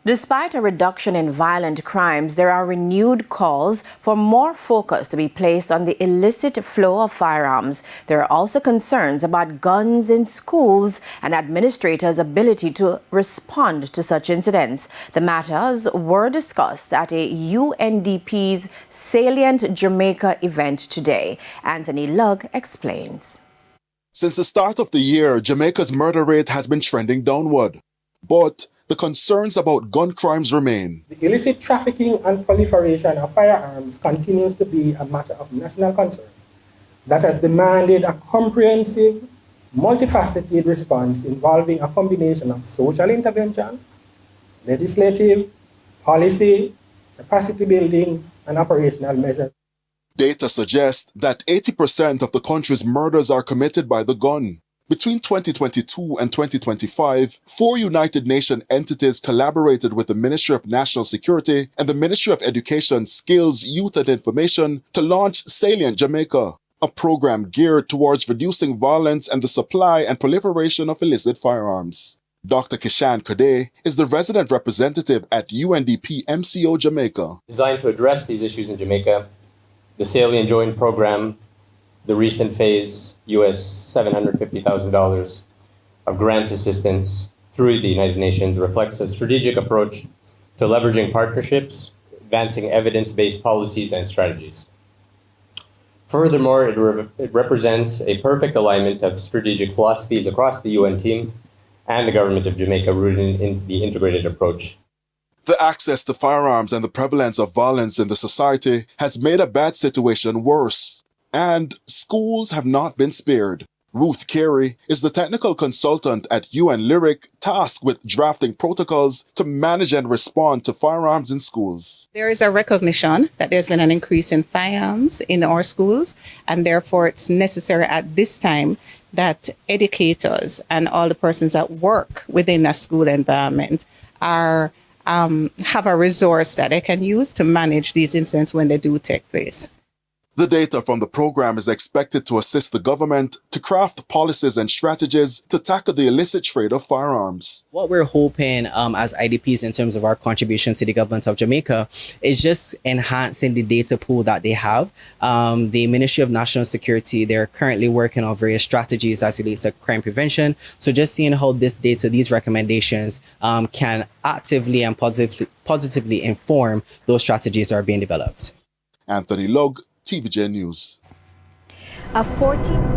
Despite a reduction in violent crimes, there are renewed calls for more focus to be placed on the illicit flow of firearms. There are also concerns about guns in schools and administrators' ability to respond to such incidents. The matters were discussed at a UNDP's Salient Jamaica event today. Anthony Lugg explains. Since the start of the year, Jamaica's murder rate has been trending downward. But the concerns about gun crimes remain. The illicit trafficking and proliferation of firearms continues to be a matter of national concern that has demanded a comprehensive, multifaceted response involving a combination of social intervention, legislative, policy, capacity building, and operational measures. Data suggests that 80% of the country's murders are committed by the gun. Between 2022 and 2025, 4 United Nations entities collaborated with the Ministry of National Security and the Ministry of Education, Skills, Youth and Information to launch Salient Jamaica, a program geared towards reducing violence and the supply and proliferation of illicit firearms. Dr. Kishan Kode is the resident representative at UNDP MCO Jamaica. Designed to address these issues in Jamaica, the Salient Joint Program, the recent phase, US $750,000 of grant assistance through the United Nations reflects a strategic approach to leveraging partnerships, advancing evidence-based policies and strategies. Furthermore, it represents a perfect alignment of strategic philosophies across the UN team and the government of Jamaica rooted in the integrated approach. The access to firearms and the prevalence of violence in the society has made a bad situation worse. And schools have not been spared. Ruth Carey is the technical consultant at UN Lyric, tasked with drafting protocols to manage and respond to firearms in schools. There is a recognition that there's been an increase in firearms in our schools, and therefore it's necessary at this time that educators and all the persons that work within a school environment are have a resource that they can use to manage these incidents when they do take place. The data from the program is expected to assist the government to craft policies and strategies to tackle the illicit trade of firearms. What we're hoping as IDPs in terms of our contribution to the government of Jamaica is just enhancing the data pool that they have. The Ministry of National Security, they're currently working on various strategies as it relates to crime prevention. So just seeing how this data, these recommendations can actively and positively inform those strategies that are being developed. Anthony Lugg, TVJ News. A 14